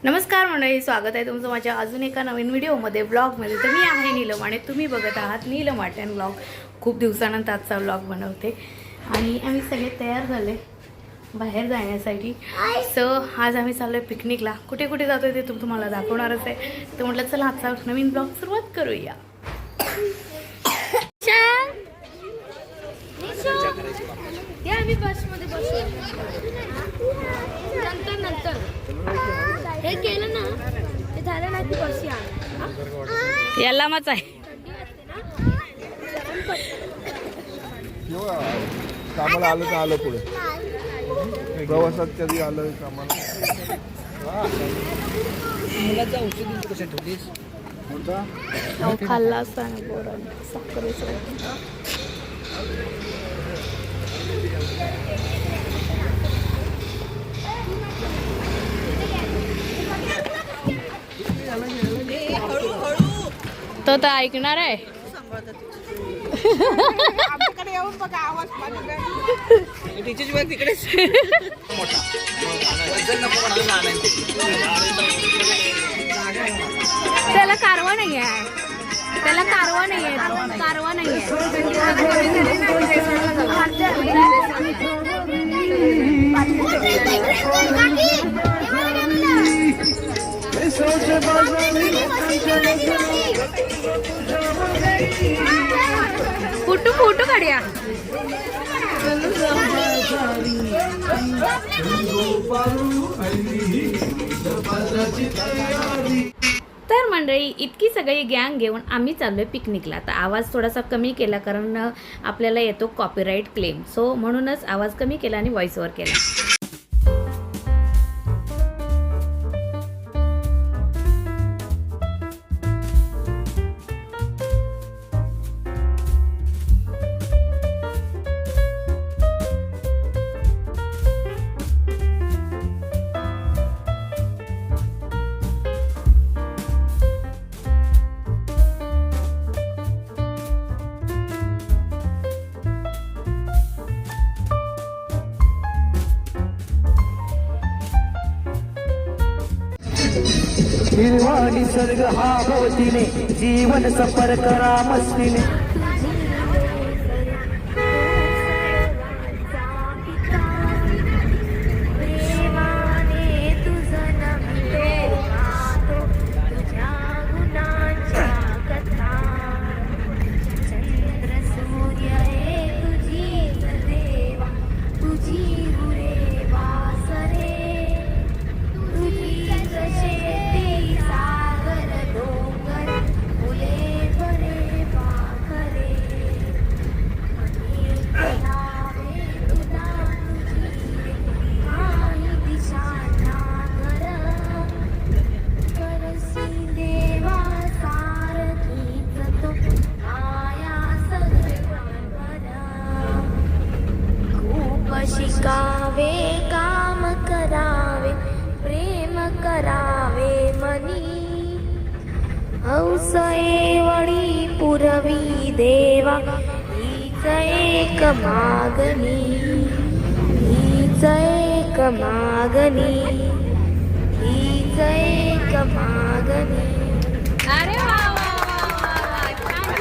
नमस्कार मंडळी, स्वागत आहे तुमचं माझ्या अजून एका नवीन व्हिडिओमध्ये ब्लॉगमध्ये. तर मी आहे नीलम आणि तुम्ही बघत आहात नीलम आर्ट अँड ब्लॉग. खूप दिवसानंतर आजचा ब्लॉग बनवते आणि आम्ही सगळे तयार झाले बाहेर जाण्यासाठी. सो आज आम्ही चाललो आहे पिकनिकला. कुठे कुठे जातो आहे ते तुम्हाला दाखवणारच आहे. तर म्हटलं चला आजचा नवीन ब्लॉग सुरुवात करूया. आम्ही बसमध्ये बसू नंतर हे केलं ना, ते झालं ना की बस याला मच आहे. कामाला आलं तर आलं पुढे प्रवासात कधी आलं कामाला. मुलाचा औषध कशा ठेवलीस? खाल्ला असता ना बोरा साखरेचं. तो तर ऐकणार आहे. टीचरची बॅग तिकडेच. त्याला कारवा नाही आहे, त्याला कारवा नाही आहे, कारवा नाही फोटो फोटो काढूया. तर मंडळी इतकी सगळी गँग घेऊन आम्ही चाललोय पिकनिकला. तर आवाज थोडासा कमी केला कारण आपल्याला येतो कॉपीराईट क्लेम. सो म्हणूनच आवाज कमी केला आणि व्हॉइस ओव्हर केला. हिरवा निसर्ग हा भोवतीने जीवन सफर करा मस्तीने. शिकावे काम करावे प्रेम करावे मनी हौस एवढी पुरवी देवा हीच एक मागणी हीच एक मागणी हीच एक मागणी. अरे वा वा वा, छान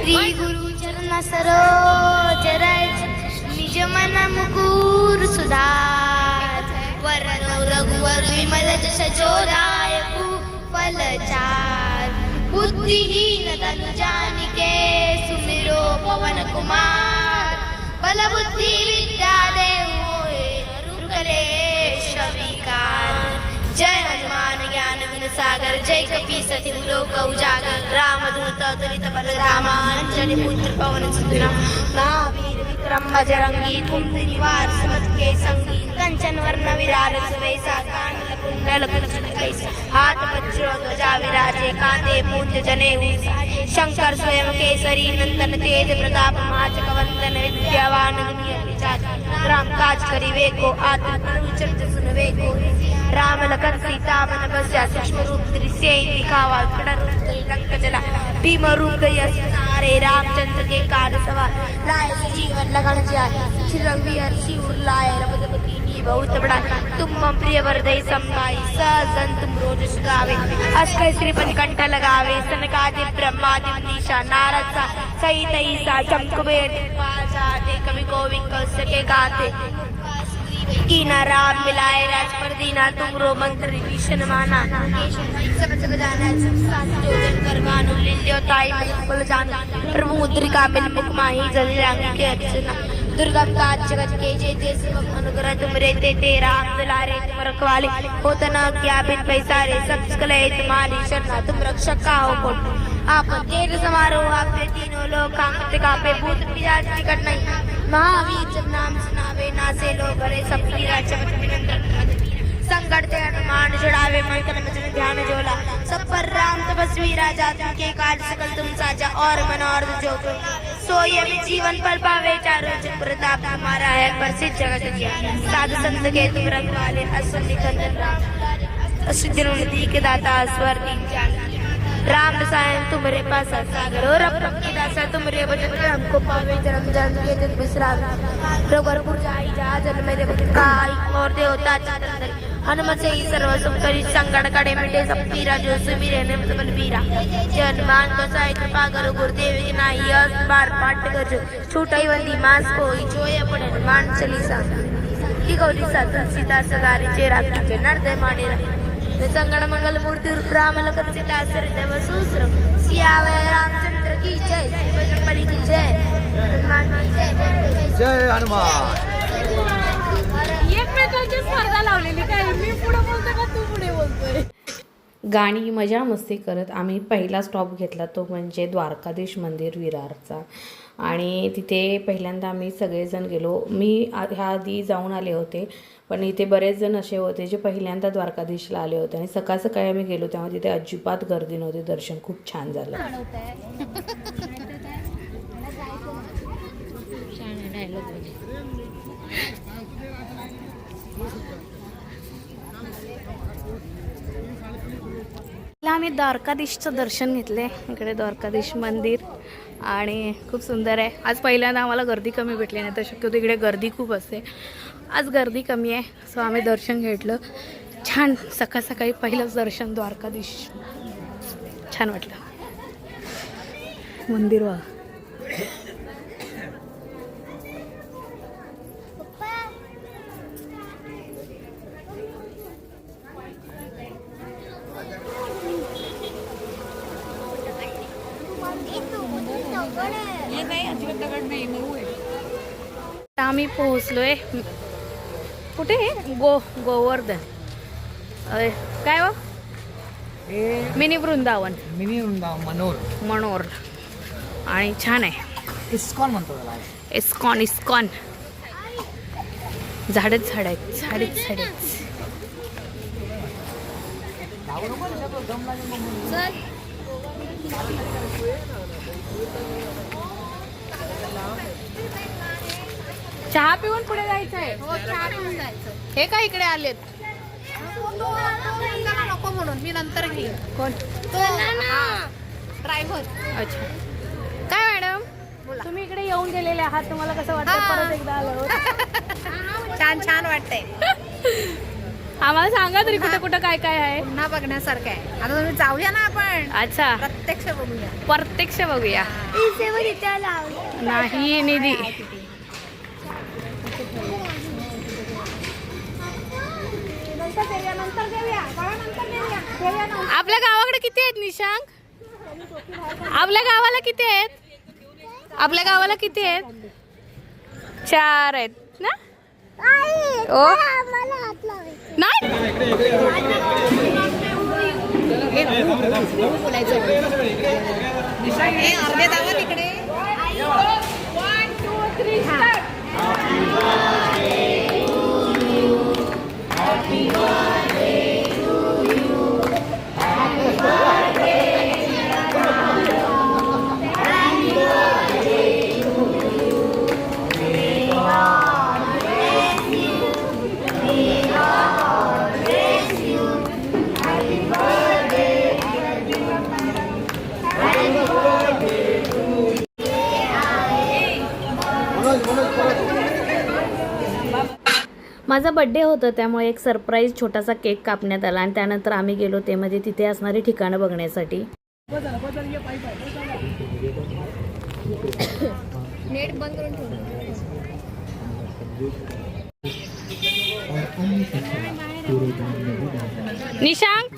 श्री गुरु चरण सरोज रज निज मन मुकुर सुधार वरनो रघुवर विमल जस जोदाय फल चार बुद्धिहीन तनु जानिके सुमिरो पवन कुमार बल बुद्धि विद्या देव रुकलेश विकार. जय हनुमान ज्ञान विन सागर जय कपी सती लोक उजागर रामदूत अतुलित बल रामांजलि पुत्र पवन सुत महावीर विक्रम बजरंगी कुंभ निवार सुमत के संगी कंचन वर्ण विराज सुवेसा कांडल कुंडल कुंचन कैसा हाथ वज्र ध्वजा विराजे कांधे मूंज जनेऊ शंकर स्वयं केसरी नंदन तेज प्रताप माचक वंदन विद्यावान दुनिया विचार राम काज करिवे को आत्म चरित सुनवे को राम लखन सीता मन बस्या सूक्ष्म रूप दृश्य दिखावा विकट रूप लंक जला भीम रूप गई सारे रामचंद्र के कार्य सवार लाए जीवन लगन जाए रघुवीर शिव लाए रब बहुत बड़ा तुम मम प्रिय वरदई समाई सहजन तुम रोज सुगावे अस्कै श्रीपति कंठ लगावे सनकादि ब्रह्मादि निशा नारद सा सहित ईसा चमकुबेर पाजा कवि गोविंद कह सके गाते कीना राम मिलाए राज पर दीना तुम रो मंत्री भीषण माना सब जग जाना जो जन कर गानो लिल्यो ताई कुल जान प्रभु मुद्रिका मिल मुख माही जल रंग के अर्चना दुर्गा काज जगत के जे देश अनुग्रह तुम रे ते राम दुलारे तुम रखवाले होत न क्या बिन पैसारे सब सकले तुम्हारी शरणा तुम रक्षक का हो कोट आप तेरे समारोह आपके तीनों लोग कांगते कापे भूत पिशाच निकट नहीं महावीर जब नाम सुनावे नासे लोग बड़े सब वीरा चमक निरंतर संकट ते हनुमान छुड़ावे मंत्र मचन ध्यान जोला सब पर राम तपस्वी राजा के काज सकल तुम साजा और मनोरथ जो सो ये भी जीवन पर पावे चारों जग प्रताप हमारा है प्रसिद्ध जगत किया साधु संत के तुम रखवाले असुर निकंदन राम असिद्धि नदी के दाता स्वर दीन जान राम रसायन तुम्हारे पास सागर और अपनी की दासा तुम्हारे बचन हमको पावे जन्म जन्म के दिन विश्राम रघुवर जाई जा जन मेरे बचन काई और देवता चंद्र हनुमत से ही सर्व सुख करी संकट कड़े मिटे सब पीरा जो सुमिरे ने मतलब पीरा जन्मान को साहित पागर गुरुदेव की नाही अस बार पाठ कर छूटाई वंदी मास कोई जोए अपने हनुमान चालीसा की गौरी सा तुलसीदास सगारी चेरा के नर्दय माने संगण मंगल मूर्ति राम लखन सीता सरित वसुस्र सियावे रामचंद्र की जय बजरंगबली की जय हनुमान की जय जय हनुमान. एकमेकांची स्पर्धा लावलेली काय मी पुढे बोलते का तू पुढे बोलतोय. गाणी मजा मस्ती करत आम्ही पहिला स्टॉप घेतला तो म्हणजे द्वारकाधीश मंदिर विरारचा आणि तिथे पहिल्यांदा आम्ही सगळेजण गेलो. मी ह्या आधी जाऊन आले होते पण इथे बरेच जण असे होते जे पहिल्यांदा द्वारकाधीशला आले होते आणि सकाळ सकाळी आम्ही गेलो तेव्हा तिथे अजिबात गर्दी नव्हती. दर्शन खूप छान झालं. आम्ही द्वारकाधीशचं दर्शन घेतले. इकडे द्वारकाधीश मंदिर आणि खूप सुंदर आहे. आज पहिल्यांदा आम्हाला गर्दी कमी भेटली नाही तर शक्यतो इकडे गर्दी खूप असते. आज गर्दी कमी आहे सो आम्ही दर्शन घेतलं. छान सकाळ सकाळी पहिलंच दर्शन द्वारकाधीश छान वाटलं. मंदिर वा आम्ही पोहोचलोय कुठे गोवर्धन काय हो मिनी वृंदावन मनोर आणि छान आहे. इस्कॉन म्हणतो त्याला. इस्कॉन झाडेच झाड आहेत झाडेच झाड आहेत. चहा पिऊन पुढे जायचं आहे. हो चहा पिऊन जायचं. हे काय इकडे आलेत नको म्हणून मी नंतर घेईन. कोण ड्रायव्हर. अच्छा काय मॅडम तुम्ही इकडे येऊन गेलेले आहात तुम्हाला कसं वाटतं परत एकदा आलो. छान छान वाटतंय. आम्हाला सांगा तरी कुठं कुठं काय काय आहे. पुन्हा बघण्यासारखं आहे. आता तुम्ही जाऊया ना आपण अच्छा प्रत्यक्ष बघूया. नाही निधी आपल्या गावाकडे किती आहेत निशांक. आपल्या गावाला किती आहेत. आपल्या गावाला किती आहेत. 4 आहेत ना. ओ नाही अर्धे दावा तिकडे. 1 2 3 start. माझा बड्डे होतं त्यामुळे एक सरप्राईज छोटासा केक कापण्यात आला आणि त्यानंतर आम्ही गेलो ते म्हणजे तिथे असणारी ठिकाणं बघण्यासाठी. नेट बंद करून ठेवलं. निशांक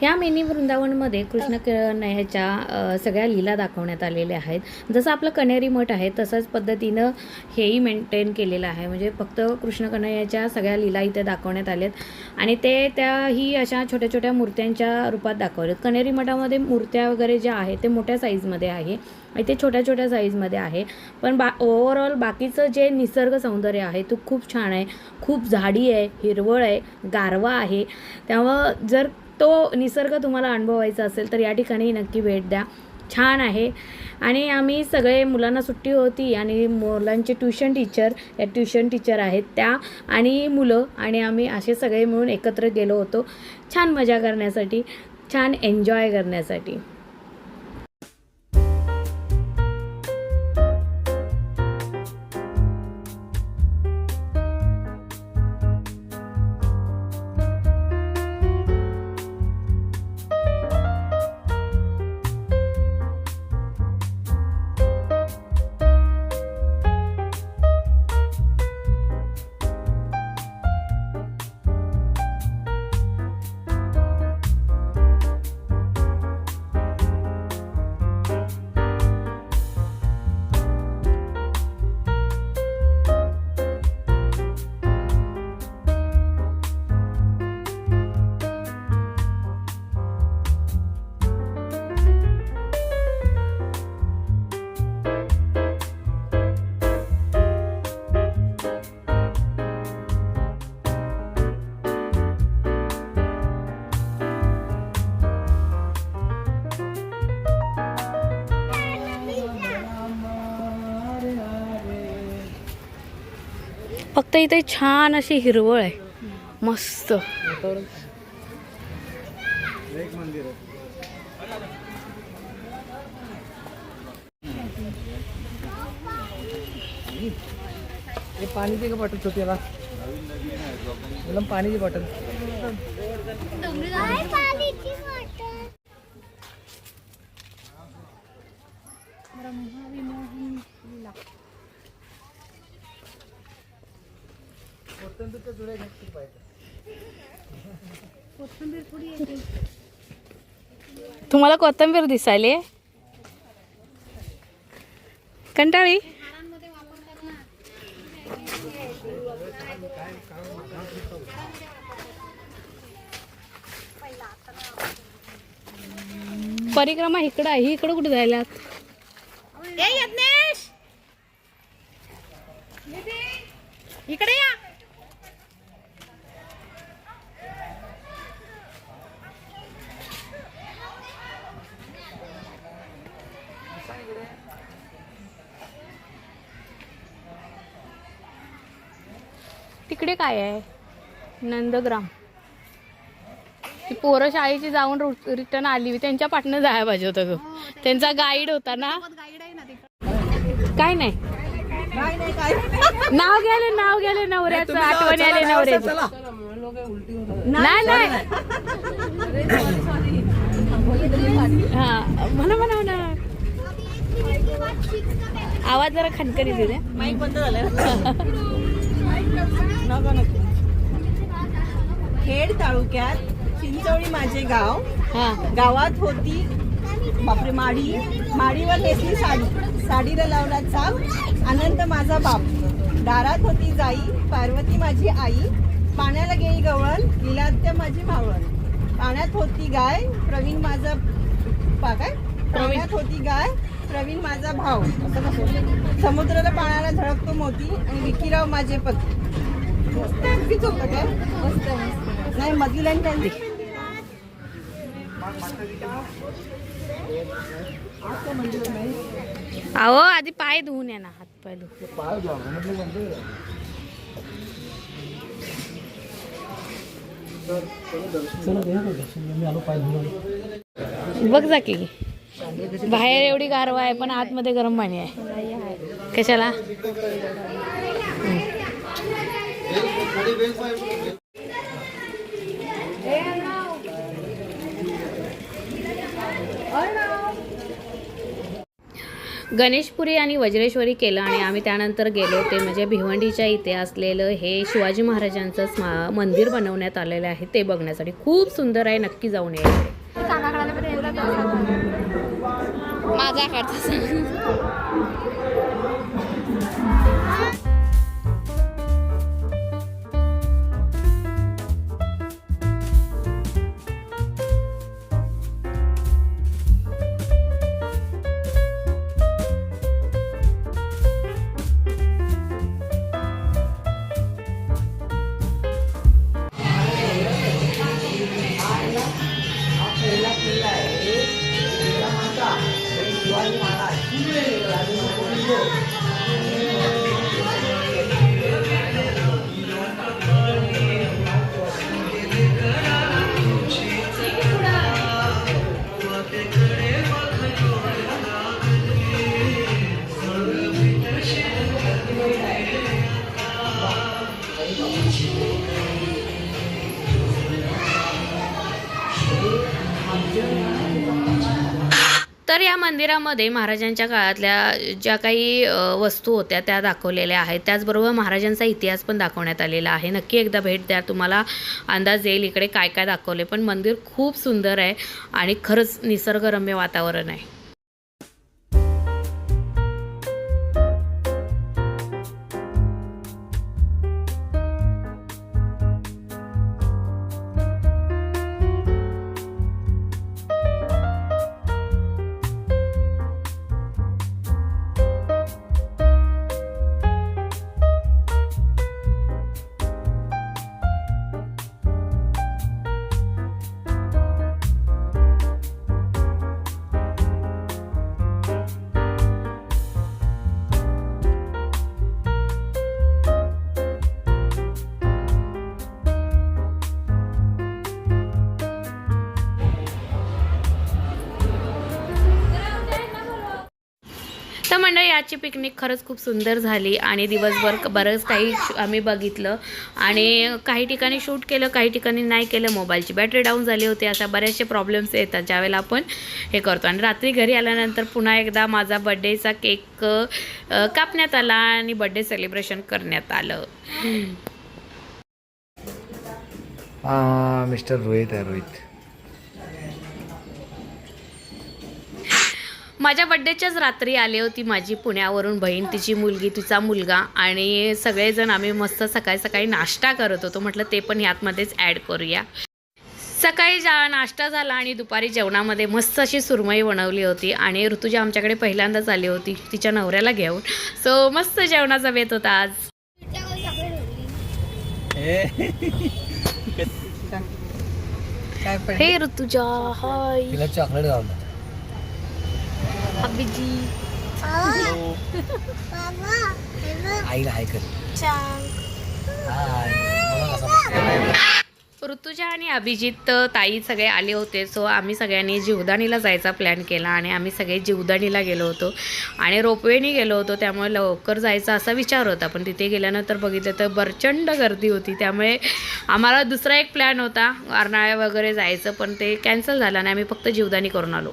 ह्या मिनी वृंदावनमध्ये कृष्ण कन्हैयाच्या सगळ्या लीला दाखवण्यात आलेल्या आहेत. जसं आपलं कण्हेरी मठ आहे तसंच पद्धतीनं हेही मेंटेन केलेलं आहे. म्हणजे फक्त कृष्ण कन्हैयाच्या सगळ्या लीला इथे दाखवण्यात आल्यात आणि ते त्याही अशा छोट्या छोट्या मूर्त्यांच्या रूपात दाखवलेत. कण्हेरी मठामध्ये मूर्त्या वगैरे ज्या आहेत ते मोठ्या साईजमध्ये आहे आणि ते छोट्या छोट्या साईजमध्ये आहे. पण ओव्हरऑल बाकीचं जे निसर्ग सौंदर्य आहे तो खूप छान आहे. खूप झाडी आहे, हिरवळ आहे, गारवा आहे. त्यामुळं जर तो निसर्ग तुम्हाला अनुभवायचा असेल तर या ठिकाणी नक्की भेट द्या. छान आहे. आणि आम्ही सगळे मुलांना सुट्टी होती आणि मुलांचे ट्युशन टीचर आहेत त्या आणि मुलं आणि आम्ही असे सगळे मिळून एकत्र गेलो होतो छान मजा करण्यासाठी, छान एन्जॉय करण्यासाठी. फक्त इथे छान अशी हिरवळ आहे, मस्त. एक मंदिर आहे. पाणीची बॉटल छोटीला पाणीची बॉटल. तुम्हाला कोथिंबीर दिसायले कंटाळी. परिक्रमा इकडं आहे, इकडं कुठे जायला? इकडे या. तिकडे काय आहे? नंदग्राम. ती पोरं शाळेची जाऊन रिटर्न आली, त्यांच्या पाठनं जायला पाहिजे होतं. त्यांचा गाईड होता ना. काय नाही, नाव गेले नवऱ्याचं, आठवण आले नवऱ्याचं. नाही नाही, हा म्हणा आवाज जरा खणखणी दे. माईक बंद झालं. खेड तालुक्यात चिंचोळी माझे गाव. गावात होती बापरे माडीवर नेसली साडीला लावला चाव, आनंद माझा बाप. दारात होती जाई, पार्वती माझी आई. पाण्याला गेली गवळण, लीलात्या माझी मावळण. पाण्यात होती गाय, प्रवीण माझा पाण्यात होती गाय, प्रवीण माझा भाव. असं कसं? समुद्राला पाण्याला झळकतो मोती आणि विकीराव माझे पती. चुकीच होतं काय? नाही, मधली लाईन त्यांची. अहो आधी पाय धुवून या ना, हात पाय धुवून. बघ जा की बाहेर एवढी गारवा आहे पण आतमध्ये गरम पाणी आहे. कशाला? गणेशपुरी आणि वज्रेश्वरी केलं आणि आम्ही त्यानंतर गेलो ते म्हणजे भिवंडीच्या इथे असलेलं हे शिवाजी महाराजांचं मंदिर बनवण्यात आलेलं आहे ते बघण्यासाठी खूप सुंदर आहे. नक्की जाऊन या इथे. माझा तर या मंदिरामध्ये महाराजांच्या काळातल्या ज्या काही वस्तू होत्या त्या दाखवलेल्या आहेत. त्याचबरोबर महाराजांचा इतिहास पण दाखवण्यात आलेला आहे. नक्की एकदा भेट द्या, तुम्हाला अंदाज येईल इकडे काय काय दाखवले. पण मंदिर खूप सुंदर आहे आणि खरंच निसर्गरम्य वातावरण आहे. तर मंडळी आजची पिकनिक खरंच खूप सुंदर झाली आणि दिवसभर बरंच काही आम्ही बघितलं आणि काही ठिकाणी शूट केलं, काही ठिकाणी नाही केलं. मोबाईलची बॅटरी डाऊन झाली होती. अशा बरेचसे प्रॉब्लेम्स येतात ज्यावेळेला आपण हे करतो. आणि रात्री घरी आल्यानंतर पुन्हा एकदा माझा बड्डेचा केक कापण्यात आला आणि बड्डे सेलिब्रेशन करण्यात आलं. मिस्टर रोहित आहे. रोहित माझ्या बड्डेच्याच रात्री आली होती माझी पुण्यावरून बहीण, तिची मुलगी, तिचा मुलगा आणि सगळेजण आम्ही मस्त सकाळी सकाळी नाश्ता करत होतो. म्हटलं ते पण ह्यातमध्येच ॲड करूया. सकाळी नाश्ता झाला आणि दुपारी जेवणामध्ये मस्त अशी सुरमई बनवली होती आणि ऋतुजा आमच्याकडे पहिल्यांदाच आली होती तिच्या नवऱ्याला घेऊन. सो मस्त जेवणाचा बेत होता आज. हे ऋतुजा हाय. तिला चॉकलेट घालून अभिजीत आईला हाय कर. ऋतुजा आणि अभिजित ताई सगळे आले होते. सो आम्ही सगळ्यांनी जीवदानीला जायचा प्लॅन केला आणि आम्ही सगळे जीवदानीला गेलो होतो आणि रोपवेने गेलो होतो. त्यामुळे लवकर जायचा असा विचार होता, पण तिथे गेल्यानंतर बघितलं तर प्रचंड गर्दी होती. त्यामुळे आम्हाला दुसरा एक प्लॅन होता अर्नाळ्या वगैरे जायचं, पण ते कॅन्सल झालं आणि आम्ही फक्त जीवदानी करून आलो.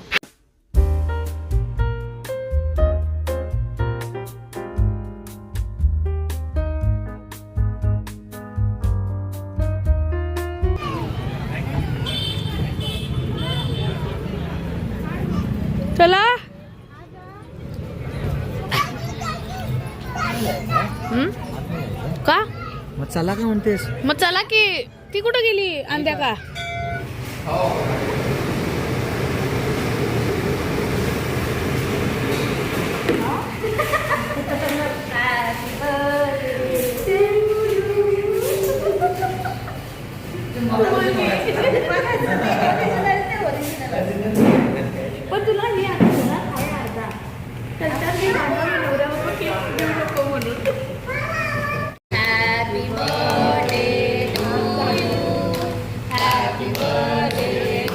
चला का मग चला का म्हणतेस? मग चला की. ती कुठं गेली आंब्या का? पण तुला हे अर्धा Happy birthday to you. Happy birthday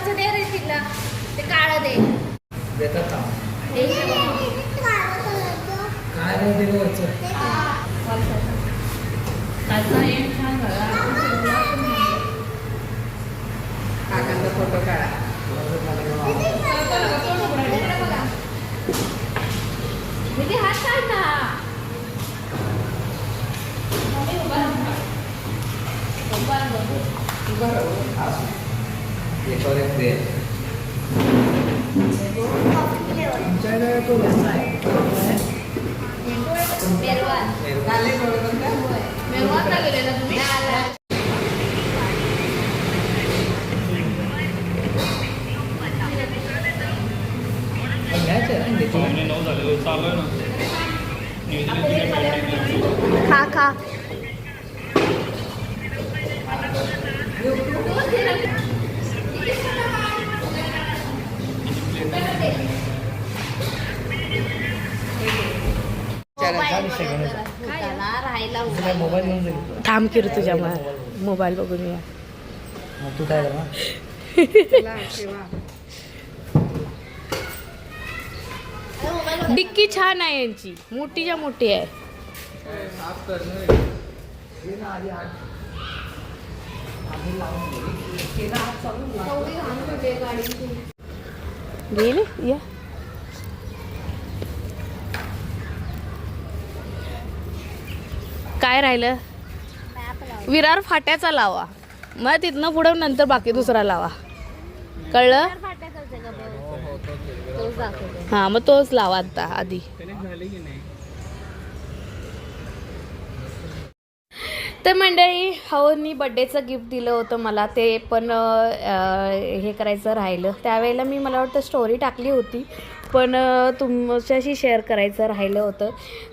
वरचं दे रे तिला, ते काळं दे. देतात का? दे इकडे बघ. काय नाही दिलं वरचं. त्याचा एक छान झाला. काकांचा फोटो काढा. दीदी हात काढ ना. याच्यावर एक दे. आमच्याकडे तो रस्ता आहे. झाले बरोबर का? मेवातला गेलेला तुम्ही? घ्यायचं आहे ना खा खा. मोबाईल घेऊन जाईल. थांब की रे तुझ्या मोबाईल बघून या. मग तू काय करणार? चला, ठेवा. डिक्की छान आहे यांची, मोठीच्या मोठी आहे. गेले या. काय राहिलं? विरार फाट्याचा लावा, मग तिथनं पुढं नंतर बाकी दुसरा लावा. कळलं? हा मग तोच लावा आता आधी. तर मंडळी, हवनी बड्डेचं गिफ्ट दिलं होतं मला, ते पण हे करायचं राहिलं. त्यावेळेला मी मला वाटतं स्टोरी टाकली होती, पण तुमच्याशी शेअर करायचं राहिलं होतं.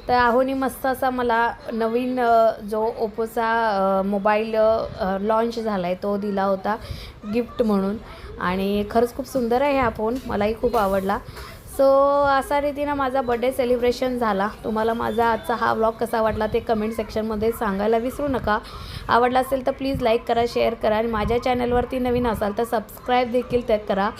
तर आहोनी मस्त असा मला नवीन जो ओप्पोचा मोबाईल लॉन्च झाला आहे तो दिला होता गिफ्ट म्हणून. आणि खरंच खूप सुंदर आहे हा फोन, मलाही खूप आवडला. सो अशा रीतीनं माझा बड्डे सेलिब्रेशन झाला. तुम्हाला माझा आजचा हा व्लॉग कसा वाटला ते कमेंट सेक्शनमध्ये सांगायला विसरू नका. आवडला असेल तर प्लीज लाईक करा, शेअर करा, आणि माझ्या चॅनलवरती नवीन असाल तर सबस्क्राईब देखील ते करा.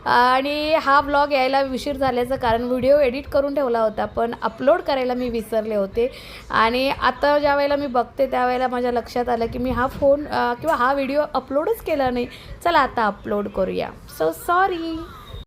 आणि हा व्लॉग यायला उशीर झाल्याचं कारण व्हिडिओ एडिट करून ठेवला होता, पण अपलोड करायला मी विसरले होते. आणि आता ज्या वेळेला मी बघते त्यावेळेला माझ्या लक्षात आलं की मी हा फोन किंवा हा व्हिडिओ अपलोडच केला नाही. चला आता अपलोड करूया. So sorry.